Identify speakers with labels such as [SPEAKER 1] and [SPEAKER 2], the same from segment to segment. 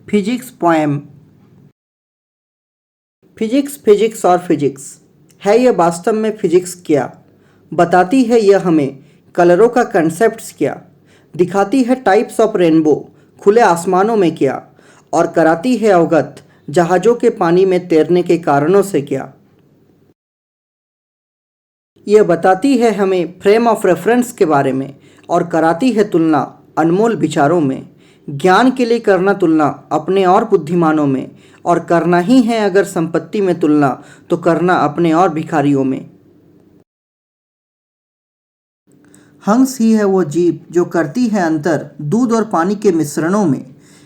[SPEAKER 1] Physics poem. Physics physics और physics है यह वास्तव में फिजिक्स क्या? बताती है यह हमें कलरों का कंसेप्ट्स क्या? दिखाती है टाइप्स ऑफ रेनबो खुले आसमानों में क्या? और कराती है अवगत जहाज़ों के पानी में तैरने के कारणों से क्या? यह बताती है हमें फ्रेम ऑफ रेफरेंस के बारे में और कराती है तुलना अनमोल विचारों में। ज्ञान के लिए करना तुलना अपने और बुद्धिमानों में, और करना ही है अगर संपत्ति में तुलना तो करना अपने और भिखारियों में। हंस ही है वो जीव जो करती है अंतर दूध और पानी के मिश्रणों में।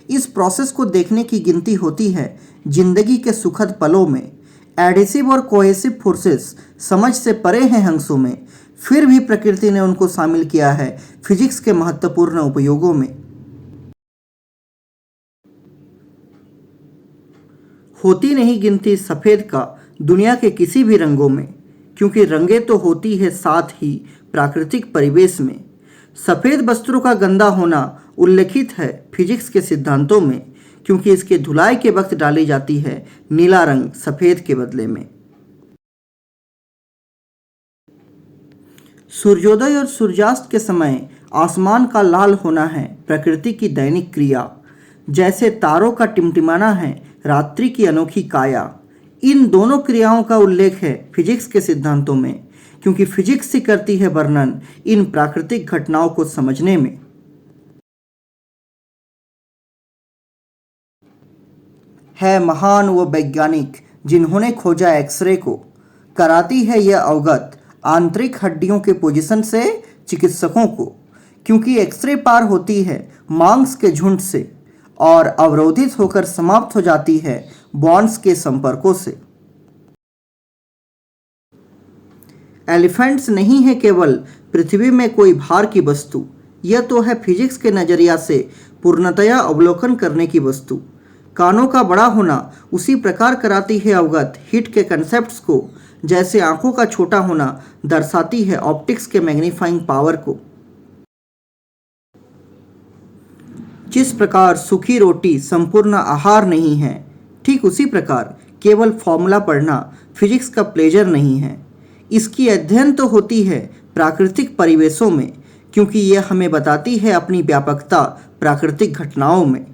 [SPEAKER 1] इस प्रोसेस को देखने की गिनती होती है जिंदगी के सुखद पलों में। एडिसिव और कोहेसिव फोर्सेस समझ से परे हैं हंसों में, फिर भी प्रकृति ने उनको शामिल किया है फिजिक्स के महत्वपूर्ण उपयोगों में। होती नहीं गिनती सफ़ेद का दुनिया के किसी भी रंगों में, क्योंकि रंगें तो होती है साथ ही प्राकृतिक परिवेश में। सफ़ेद वस्त्रों का गंदा होना उल्लेखित है फिजिक्स के सिद्धांतों में, क्योंकि इसके धुलाई के वक्त डाली जाती है नीला रंग सफ़ेद के बदले में। सूर्योदय और सूर्यास्त के समय आसमान का लाल होना है प्रकृति की दैनिक क्रिया। जैसे तारों का टिमटिमाना है रात्रि की अनोखी काया। इन दोनों क्रियाओं का उल्लेख है फिजिक्स के सिद्धांतों में, क्योंकि फिजिक्स ही करती है वर्णन इन प्राकृतिक घटनाओं को समझने में। है महान वो वैज्ञानिक जिन्होंने खोजा एक्सरे को। कराती है यह अवगत आंतरिक हड्डियों के पोजीशन से चिकित्सकों को, क्योंकि एक्सरे पार होती है मांस के झुंड से और अवरोधित होकर समाप्त हो जाती है बॉन्ड्स के संपर्कों से। एलिफेंट्स नहीं है केवल पृथ्वी में कोई भार की वस्तु, यह तो है फिजिक्स के नज़रिया से पूर्णतया अवलोकन करने की वस्तु। कानों का बड़ा होना उसी प्रकार कराती है अवगत हिट के कंसेप्ट्स को, जैसे आंखों का छोटा होना दर्शाती है ऑप्टिक्स के मैग्नीफाइंग पावर को। जिस प्रकार सूखी रोटी संपूर्ण आहार नहीं है, ठीक उसी प्रकार केवल फॉर्मूला पढ़ना फिजिक्स का प्लेजर नहीं है। इसकी अध्ययन तो होती है प्राकृतिक परिवेशों में, क्योंकि यह हमें बताती है अपनी व्यापकता प्राकृतिक घटनाओं में।